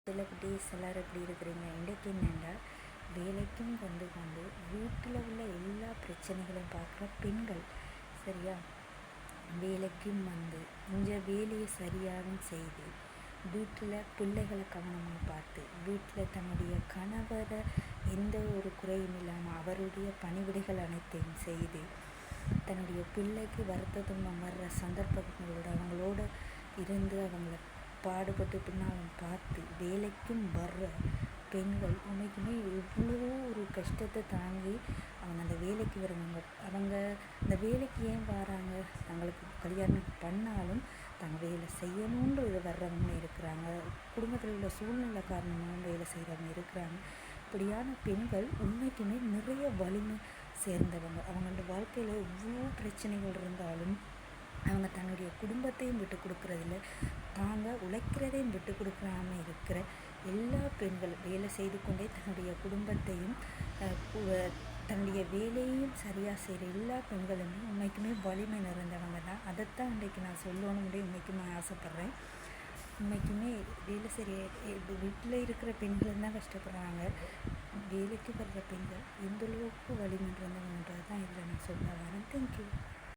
சில குட்டீஸ் எல்லோரும் எப்படி இருக்கிறீங்க? இன்றைக்கு என்னென்னா வேலைக்கும் கொண்டு வீட்டில் உள்ள எல்லா பிரச்சனைகளையும் பார்க்குற பெண்கள் சரியா, வேலைக்கும் இந்த வேலையை சரியாக செய்து வீட்டில் பிள்ளைகளை கவனமாக பார்த்து வீட்டில் தன்னுடைய கணவரை எந்த ஒரு குறையும் இல்லாமல் அவருடைய பணிவிடைகள் அனைத்தையும் செய்து தன்னுடைய பிள்ளைக்கு வருத்த துன்பம் வர்ற சந்தர்ப்பங்களோட அவங்களோட இருந்து அவங்கள பாடுபட்டு பின்னால் பார்த்து வேலைக்கும் வர்ற பெண்கள் உண்மைக்குமே எவ்வளோ ஒரு கஷ்டத்தை தாங்கி அவங்க அந்த வேலைக்கு வருவாங்க. அவங்க அந்த வேலைக்கு ஏன் வராங்க? தங்களுக்கு கல்யாணம் பண்ணாலும் தாங்க வேலை செய்யணுன்ற இது வர்றவங்க இருக்கிறாங்க, குடும்பத்தில் உள்ள சூழ்நிலை காரணமாகவும் வேலை செய்கிறவங்க இருக்கிறாங்க. இப்படியான பெண்கள் உண்மைக்குமே நிறைய வலிமை சேர்ந்தவங்க. அவங்களோட வாழ்க்கையில் எவ்வளோ பிரச்சனைகள் இருந்தாலும் அவங்க தன்னுடைய குடும்பத்தையும் விட்டு கொடுக்குறதில்ல, தாங்க உழைக்கிறதையும் விட்டு கொடுக்காமல் இருக்கிற எல்லா பெண்களும் வேலை செய்து கொண்டே தன்னுடைய குடும்பத்தையும் தன்னுடைய வேலையையும் சரியாக செய்கிற எல்லா பெண்களுமே உண்மைக்குமே வலிமை நிறைந்தவங்க தான். அதைத்தான் இன்றைக்கு நான் சொல்லணும்னு உண்மைக்குமே ஆசைப்பட்றேன். உண்மைக்குமே வேலை செய்கிற வீட்டில் இருக்கிற பெண்கள் தான் கஷ்டப்படுறாங்க, வேலைக்கு வர்ற பெண்கள் எந்த அளவுக்கு வலிமை நிறைந்தவங்கன்றது தான் இதில் நான் சொல்ல வரேன். தேங்க்யூ.